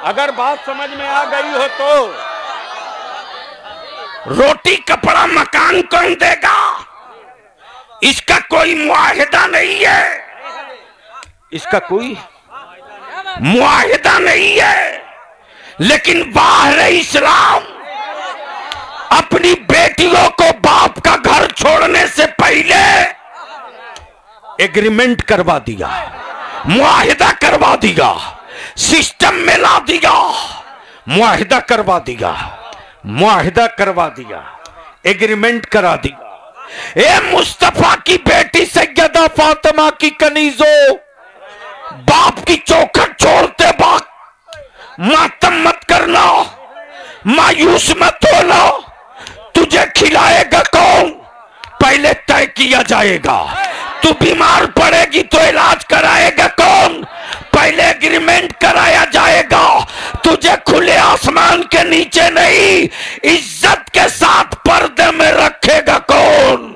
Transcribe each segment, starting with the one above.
अगर बात समझ में आ गई हो तो रोटी कपड़ा मकान कौन देगा? इसका कोई मुआहिदा नहीं है, इसका कोई मुआहिदा नहीं है। लेकिन बाहर इस्लाम अपनी बेटियों को बाप का घर छोड़ने से पहले एग्रीमेंट करवा दिया, मुआहिदा करवा दिया, सिस्टम में ला दिया, मुआहिदा करवा दिया, मुआहिदा करवा दिया, एग्रीमेंट करा दिया। ए मुस्तफा की बेटी सैयदा फातिमा की कनीजो, बाप की चौखट छोड़ते वक्त मातम मत करना, मायूस मत होना। तुझे खिलाएगा कौन पहले तय किया जाएगा। तू बीमार पड़ेगी तो इलाज कराएगा कौन पहले एग्रीमेंट कराया जाएगा। तुझे खुले आसमान के नीचे नहीं, इज्जत के साथ पर्दे में रखेगा कौन।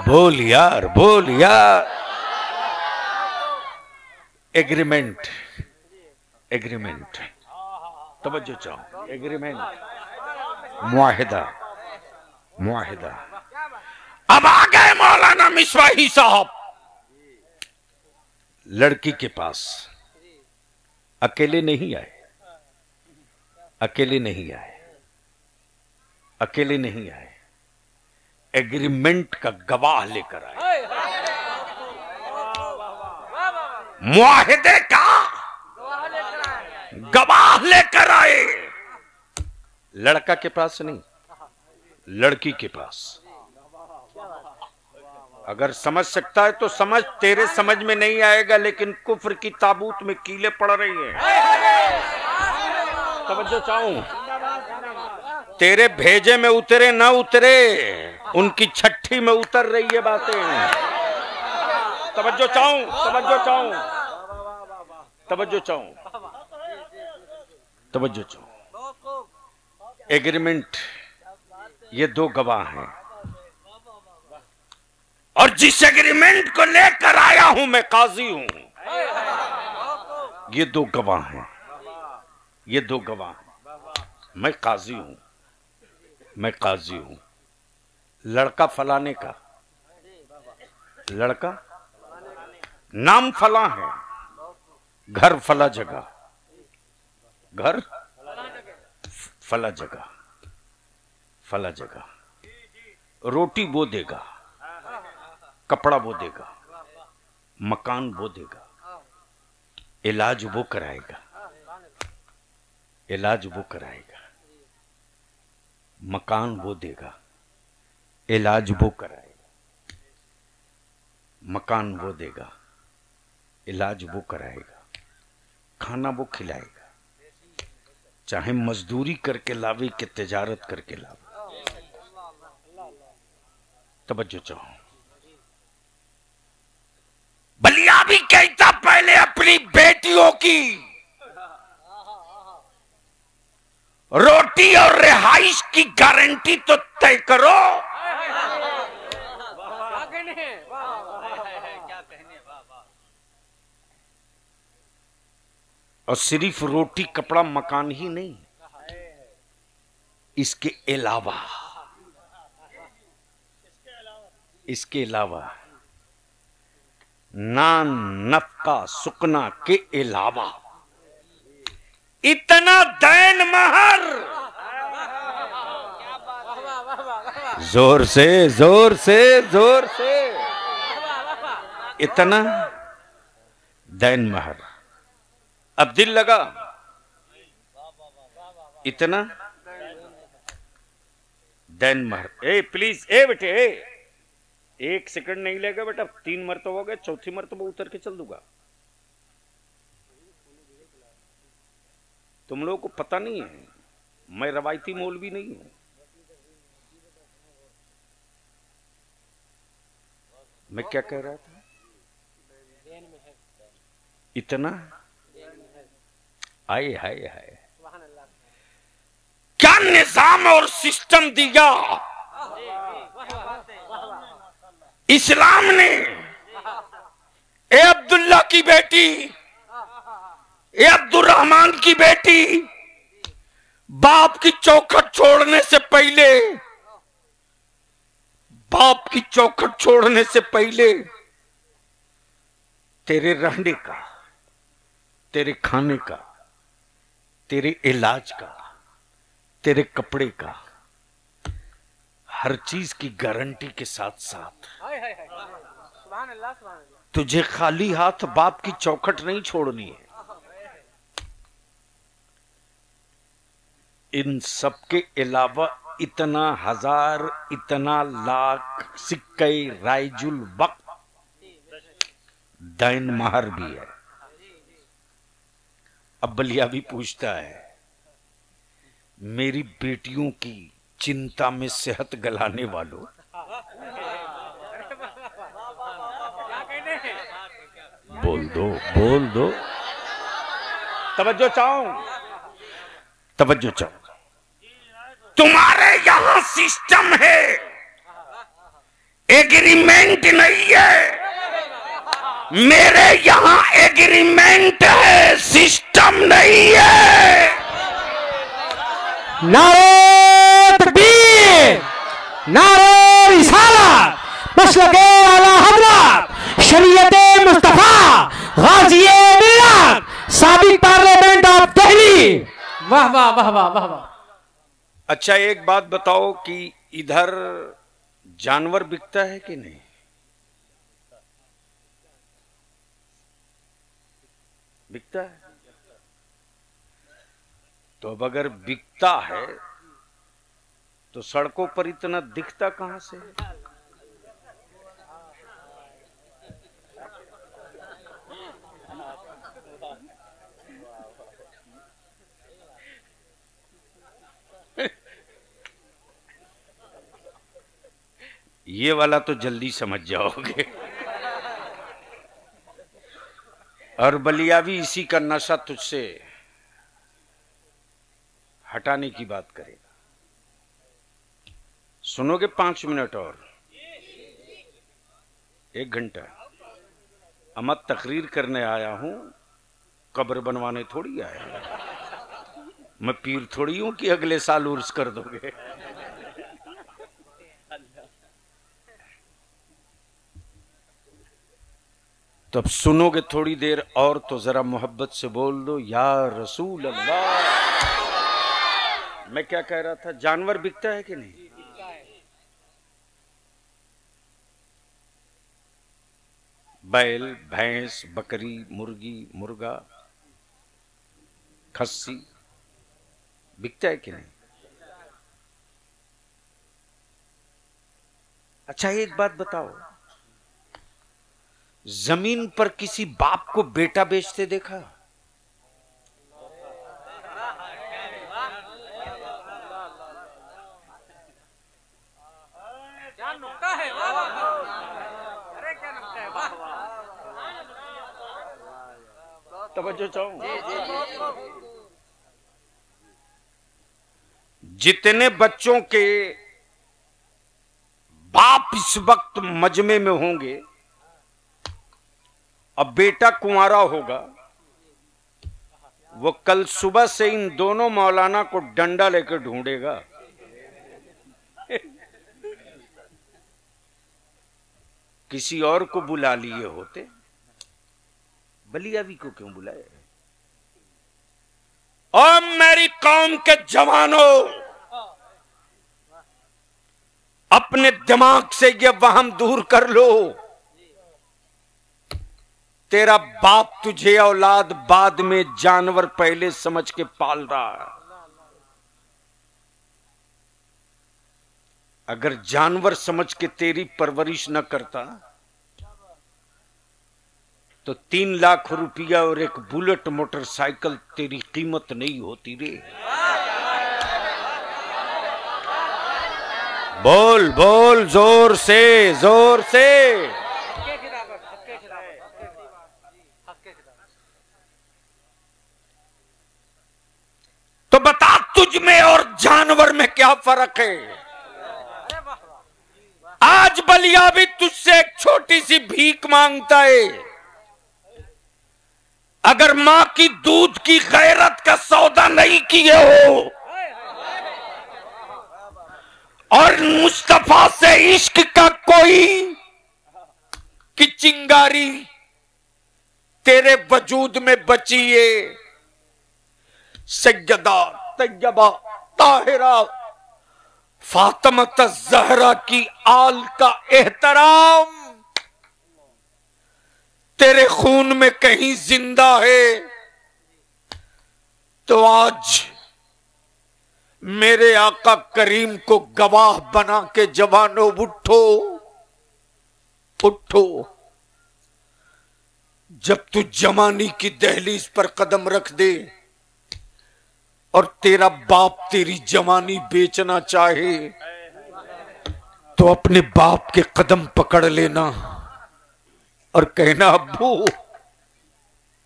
बोल यार, बोल यार। एग्रीमेंट, एग्रीमेंट, तवज्जो चाहो, एग्रीमेंट, मुआहिदा, मुआहिदा। अब आ गए मौलाना मिसवाही साहब लड़की के पास। अकेले नहीं आए, अकेले नहीं आए, अकेले नहीं आए, एग्रीमेंट का गवाह लेकर आए, मुआहिदे का गवाह लेकर आए। लड़का के पास नहीं, लड़की के पास। अगर समझ सकता है तो समझ, तेरे समझ में नहीं आएगा, लेकिन कुफ्र की ताबूत में कीले पड़ रही हैं। तवज्जो चाहूं, तेरे भेजे में उतरे ना उतरे, उनकी छठी में उतर रही है बातें। तवज्जो चाहूं, तवज्जो चाहूं, तवज्जो चाहूं, तवज्जो चाहूं। एग्रीमेंट, ये दो गवाह हैं, और जिस एग्रीमेंट को लेकर आया हूं मैं काजी हूं। ये दो गवाह हैं, ये दो गवाह हैं। मैं काजी हूं, मैं काजी हूं। लड़का फलाने का, लड़का नाम फला है, घर फला जगह, घर फला जगह, फला जगह। रोटी वो देगा, कपड़ा वो देगा, मकान वो देगा, इलाज वो कराएगा, इलाज वो कराएगा, मकान वो देगा, इलाज वो कराएगा, मकान वो देगा, इलाज वो कराएगा, खाना वो खिलाएगा, चाहे मजदूरी करके लावे कि तिजारत करके लावे। तवज्जो चाहो। बलिया भी कहता पहले अपनी बेटियों की रोटी और रिहाइश की गारंटी तो तय करो। और सिर्फ रोटी कपड़ा मकान ही नहीं, इसके अलावा, इसके अलावा नान नफका सुकना के अलावा इतना दैन महर, जोर से, जोर से, जोर से, इतना दैन महर। अब दिल लगा, इतना दैन महर। ए प्लीज, ए बेटे, एक सेकंड नहीं लेगा बेटा। 3 मरतबा हो गए, चौथी मरतबा उतर के चल दूंगा। तुम लोगों को पता नहीं है, मैं रवायती मौलवी नहीं हूं। मैं क्या कह रहा था? इतना, आए हाय हाय, क्या निजाम और सिस्टम दिया इस्लाम ने। ए अब्दुल्ला की बेटी, ए अब्दुर्रहमान की बेटी, बाप की चौखट छोड़ने से पहले, बाप की चौखट छोड़ने से पहले तेरे रहने का, तेरे खाने का, तेरे इलाज का, तेरे कपड़े का, हर चीज की गारंटी के साथ साथ तुझे खाली हाथ बाप की चौखट नहीं छोड़नी है। इन सब के अलावा इतना हजार, इतना लाख सिक्के राइजुल वक्त दैन महर भी है। अब बलिया भी पूछता है, मेरी बेटियों की चिंता में सेहत गलाने वालों, बोल दो, बोल दो, तवज्जो चाहूं, तवज्जो चाहूं। तुम्हारे यहां सिस्टम है, एग्रीमेंट नहीं है। मेरे यहां एग्रीमेंट है, सिस्टम नहीं है। नारे तकबीर, नारे रिसालत, मसलके आला हज़रत, शरीयते मुस्तफा, गाज़िए मिल्लत, साबिक पार्लियामेंट ऑफ दिल्ली। वाह वाह वाह वाह वाह वाह। अच्छा एक बात बताओ कि इधर जानवर बिकता है कि नहीं? बिकता है। तो अब अगर बिकता है तो सड़कों पर इतना दिखता कहां से? ये वाला तो जल्दी समझ जाओगे। और बलियावी इसी का नशा तुझसे हटाने की बात करेगा। सुनोगे 5 मिनट और 1 घंटा? अमत तकरीर करने आया हूं, कब्र बनवाने थोड़ी आया। मैं पीर थोड़ी हूं कि अगले साल उर्स कर दोगे। तो अब सुनोगे थोड़ी देर और तो जरा मोहब्बत से बोल दो, या रसूल अल्लाह। मैं क्या कह रहा था, जानवर बिकता है कि नहीं? बैल, भैंस, बकरी, मुर्गी, मुर्गा, खस्सी बिकता है कि नहीं? अच्छा एक बात बताओ, जमीन पर किसी बाप को बेटा बेचते देखा? तवज्जो चाहूं। जितने बच्चों के बाप इस वक्त मजमे में होंगे, अब बेटा कुंवारा होगा, वो कल सुबह से इन दोनों मौलाना को डंडा लेकर ढूंढेगा। किसी और को बुला लिए होते, बलियावी को क्यों बुलाए? और मेरी कौम के जवानों, अपने दिमाग से ये वहम दूर कर लो, तेरा बाप तुझे औलाद बाद में जानवर पहले समझ के पाल रहा है। अगर जानवर समझ के तेरी परवरिश न करता तो 3 लाख रुपया और एक बुलेट मोटरसाइकिल तेरी कीमत नहीं होती रे। बोल बोल जोर से, जोर से। तो बता, तुझ तुझ में और जानवर में क्या फर्क है? आज बलिया भी तुझसे एक छोटी सी भीख मांगता है। अगर मां की दूध की गैरत का सौदा नहीं किए हो और मुस्तफा से इश्क का कोई की चिंगारी तेरे वजूद में बची है, सैयदा तैयबा ताहिरा फातिमा ज़हरा की आल का एहतराम तेरे खून में कहीं जिंदा है, तो आज मेरे आका करीम को गवाह बना के जवानों उठो उठो। जब तू जवानी की दहलीज पर कदम रख दे और तेरा बाप तेरी जवानी बेचना चाहे तो अपने बाप के कदम पकड़ लेना और कहना, अब्बू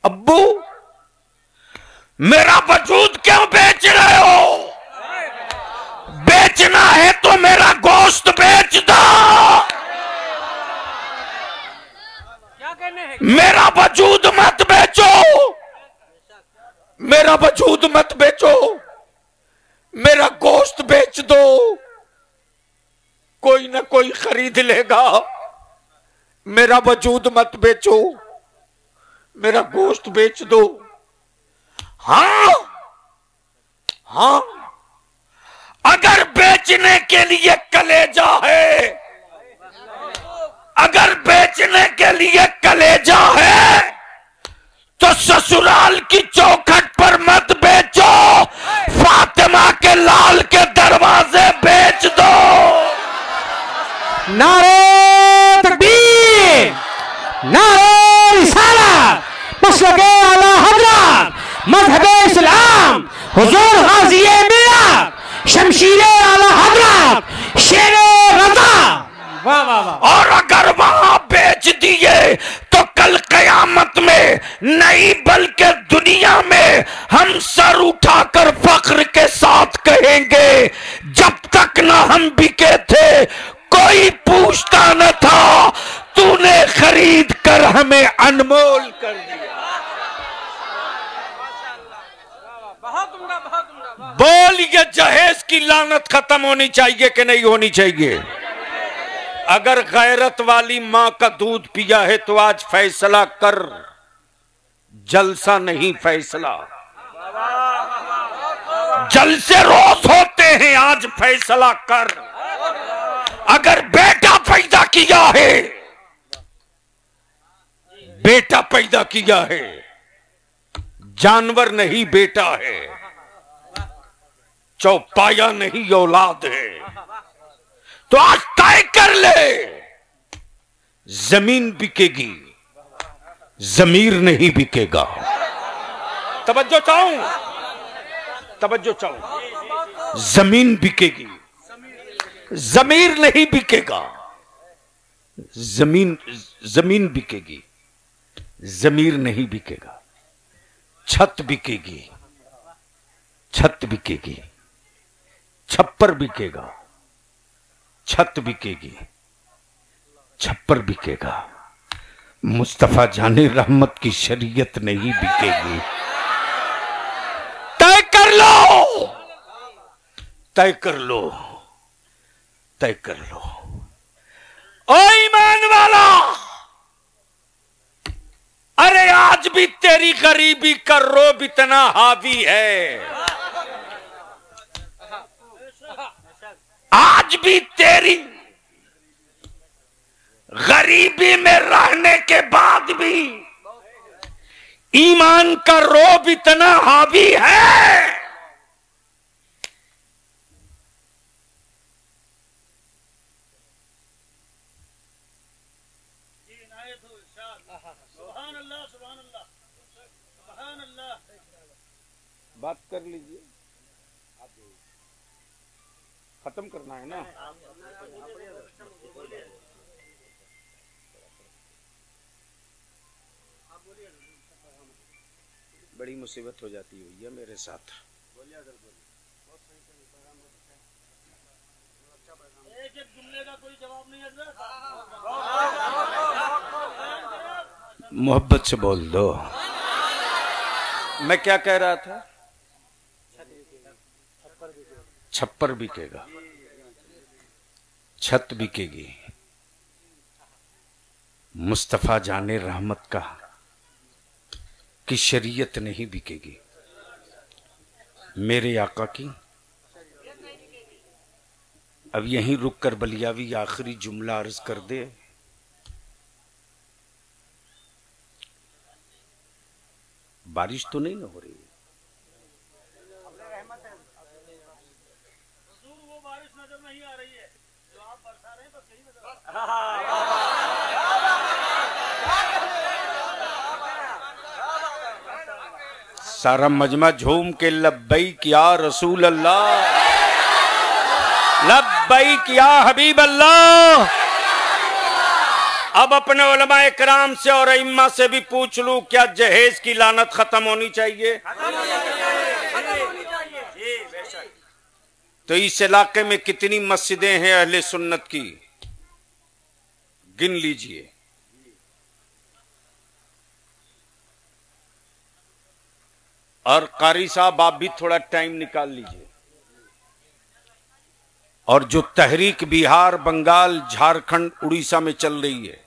अब्बू मेरा वजूद क्यों बेच रहे हो? बेचना है तो मेरा गोश्त बेच दो। मेरा वजूद मत बेचो, मेरा वजूद मत बेचो, मेरा गोश्त बेच दो, कोई ना कोई खरीद लेगा। मेरा वजूद मत बेचो, मेरा गोश्त बेच दो। हाँ हाँ, अगर बेचने के लिए कलेजा है, अगर बेचने के लिए कलेजा है तो ससुराल की चौखट पर मत बेचो, फातिमा के लाल के दरवाजे बेच दो। नारे तकबीर, नारे रिसालत, मसलके आला हज़रत, मज़हबे इस्लाम, हुज़ूर गाज़िए मिल्लत, शमशीरे आला हज़रत, शेरे रज़ा। वाह वाह वाह। और अगर वहां बेच दिए तो कल कयामत में नहीं बल्कि दुनिया में हम सर उठाकर फख्र के साथ कहेंगे, जब तक ना हम बिके थे कोई पूछता न था, तूने खरीद कर हमें अनमोल कर दिया। बोल, ये जहेज की लानत खत्म होनी चाहिए कि नहीं होनी चाहिए? अगर गैरत वाली मां का दूध पिया है तो आज फैसला कर, जलसा नहीं फैसला। जलसे रोज होते हैं, आज फैसला कर। अगर बेटा पैदा किया है, बेटा पैदा किया है, जानवर नहीं बेटा है, चौपाया नहीं औलाद है, तो आज तय कर ले, जमीन बिकेगी, जमीर नहीं बिकेगा। तवज्जो चाहूं, तवज्जो चाहूं, जमीन बिकेगी, जमीर नहीं बिकेगा। जमीन बिकेगी, जमीर नहीं बिकेगा। छत बिकेगी, छत बिकेगी, छप्पर बिकेगा, छत बिकेगी, छप्पर बिकेगा। मुस्तफा जाने रहमत की शरीयत नहीं बिकेगी। तय कर लो, तय कर लो, तय कर लो। ओ ईमान वाला, अरे आज भी तेरी गरीबी का रोब इतना हावी है, आज भी तेरी गरीबी में रहने के बाद भी ईमान का रोब इतना हावी है। बात कर लीजिए, खत्म करना है ना। बड़ी मुसीबत हो जाती है भैया मेरे साथ। मोहब्बत से बोल दो। मैं क्या कह रहा था? छप्पर बिकेगा, छत बिकेगी, मुस्तफा जाने रहमत का कि शरीयत नहीं बिकेगी, मेरे आका की। अब यहीं रुक कर बलियावी आखिरी जुमला अर्ज कर दे। बारिश तो नहीं ना हो रही? वो बारिश नजर नहीं आ रही है जो आप बरसा रहे हैं, बस यही नजर आ रहा है। सारा मजमा झूम के लब्बैक या रसूल अल्लाह, लब्बैक या हबीब अल्लाह। अब अपने उलमाए किराम से और इम्मा से भी पूछ लूं, क्या जहेज की लानत खत्म होनी चाहिए? तो इस इलाके में कितनी मस्जिदें हैं अहले सुन्नत की, गिन लीजिए। और कारी साहब आप भी थोड़ा टाइम निकाल लीजिए। और जो तहरीक बिहार, बंगाल, झारखंड, उड़ीसा में चल रही है,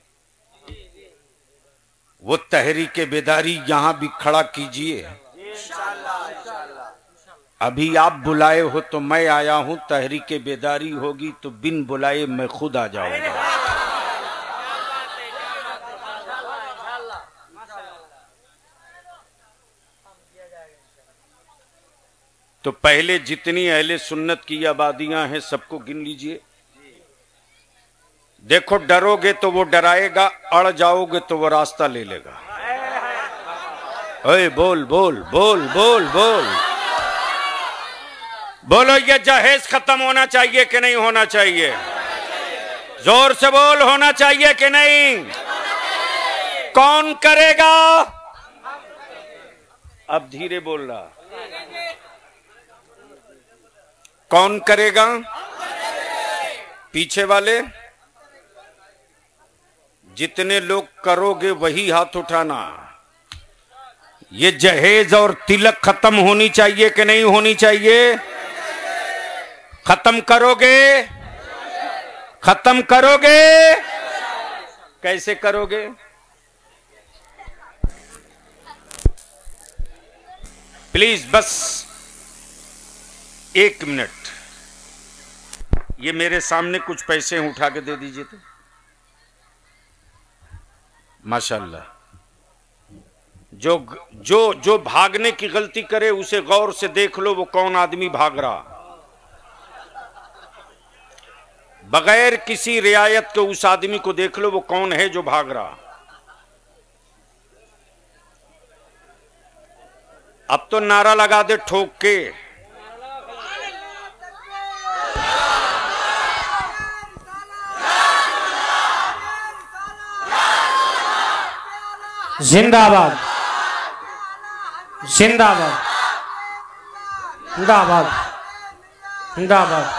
वो तहरीक बेदारी यहां भी खड़ा कीजिए। अभी आप बुलाए हो तो मैं आया हूं, तहरीक बेदारी होगी तो बिन बुलाए मैं खुद आ जाऊंगा। तो पहले जितनी अहले सुन्नत की आबादियां हैं सबको गिन लीजिए। देखो, डरोगे तो वो डराएगा, अड़ जाओगे तो वो रास्ता ले लेगा। ओए बोल बोल बोल बोल बोल बोलो, ये जहेज खत्म होना चाहिए कि नहीं होना चाहिए? जोर से बोल, होना चाहिए कि नहीं? कौन करेगा? अब धीरे बोल रहा, कौन करेगा? पीछे वाले जितने लोग करोगे वही हाथ उठाना। ये जहेज और तिलक खत्म होनी चाहिए कि नहीं होनी चाहिए? खत्म करोगे? खत्म करोगे? कैसे करोगे? प्लीज बस 1 मिनट, ये मेरे सामने कुछ पैसे उठा के दे दीजिए तो। माशाल्लाह। जो जो जो भागने की गलती करे उसे गौर से देख लो, वो कौन आदमी भाग रहा। बगैर किसी रियायत के उस आदमी को देख लो, वो कौन है जो भाग रहा। अब तो नारा लगा दे ठोक के, जिंदाबाद जिंदाबाद जिंदाबाद जिंदाबाद।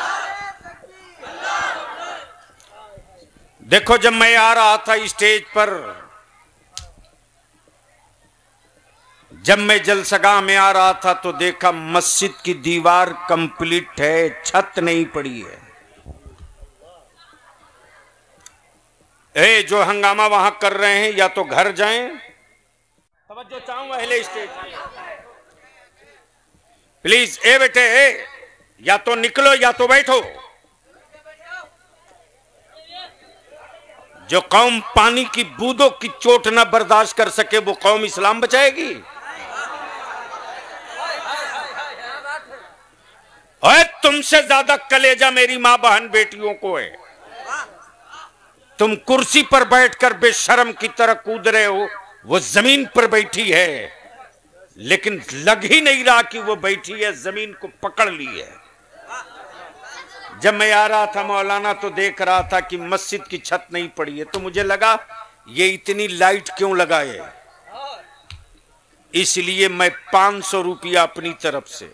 देखो, जब मैं आ रहा था स्टेज पर, जब मैं जलसगाह में आ रहा था तो देखा मस्जिद की दीवार कंप्लीट है, छत नहीं पड़ी है। जो हंगामा वहां कर रहे हैं या तो घर जाएं। तवज्जो चाहूंगा अहले स्टेज, प्लीज। बेटे, या तो निकलो या तो बैठो। जो कौम पानी की बूंदों की चोट न बर्दाश्त कर सके, वो कौम इस्लाम बचाएगी? और तुमसे ज्यादा कलेजा मेरी मां बहन बेटियों को है। तुम कुर्सी पर बैठकर बेशर्म की तरह कूद रहे हो, वो जमीन पर बैठी है, लेकिन लग ही नहीं रहा कि वो बैठी है, जमीन को पकड़ ली है। जब मैं आ रहा था मौलाना तो देख रहा था कि मस्जिद की छत नहीं पड़ी है, तो मुझे लगा ये इतनी लाइट क्यों लगाए। इसलिए मैं 500 रुपया अपनी तरफ से,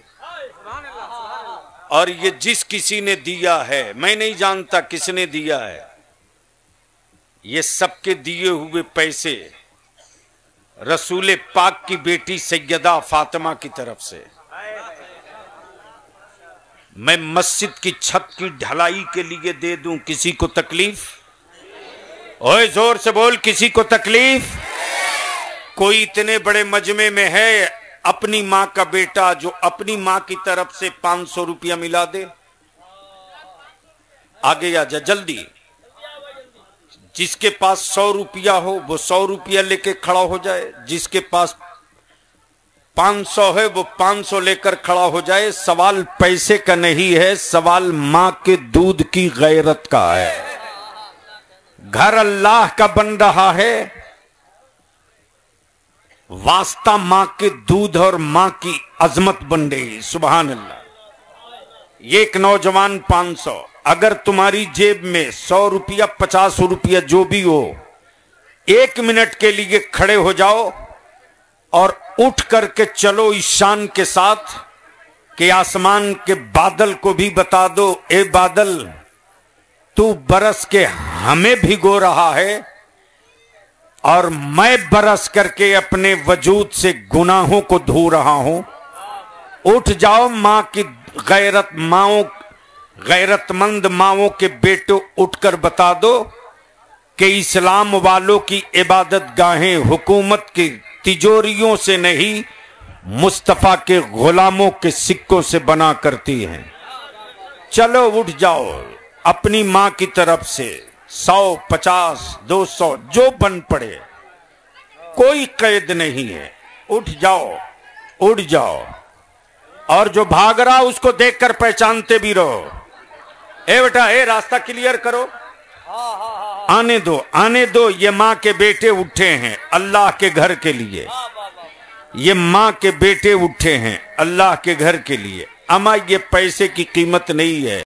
और ये जिस किसी ने दिया है, मैं नहीं जानता किसने दिया है, ये सबके दिए हुए पैसे रसूल पाक की बेटी सैयदा फातिमा की तरफ से मैं मस्जिद की छत की ढलाई के लिए दे दूं, किसी को तकलीफ? ओए जोर से बोल, किसी को तकलीफ? कोई इतने बड़े मजमे में है अपनी मां का बेटा जो अपनी मां की तरफ से 500 रुपया मिला दे? आगे आ जा जल्दी। जिसके पास 100 रुपया हो वो 100 रुपया लेके खड़ा हो जाए, जिसके पास 500 है वो 500 लेकर खड़ा हो जाए। सवाल पैसे का नहीं है, सवाल मां के दूध की गैरत का है। घर अल्लाह का बन रहा है, वास्ता मां के दूध और मां की अजमत बन रही। सुभान अल्लाह। ये एक नौजवान 500, अगर तुम्हारी जेब में 100 रुपया 50 रुपया जो भी हो, 1 मिनट के लिए खड़े हो जाओ और उठ करके चलो इस शान के साथ कि आसमान के बादल को भी बता दो, ए बादल तू बरस के हमें भिगो रहा है और मैं बरस करके अपने वजूद से गुनाहों को धो रहा हूं। उठ जाओ मां की गैरतमंद माओं के बेटो, उठकर बता दो कि इस्लाम वालों की इबादत गाहें हुकूमत की तिजोरियों से नहीं, मुस्तफा के गुलामों के सिक्कों से बना करती हैं। चलो उठ जाओ अपनी मां की तरफ से 100, 50, 200 जो बन पड़े, कोई कैद नहीं है। उठ जाओ, उठ जाओ। और जो भाग रहा उसको देखकर पहचानते भी रहो। ए बेटा, ए रास्ता क्लियर करो, आने दो, आने दो। ये मां के बेटे उठे हैं अल्लाह के घर के लिए, ये मां के बेटे उठे हैं अल्लाह के घर के लिए। अमा ये पैसे की कीमत नहीं है।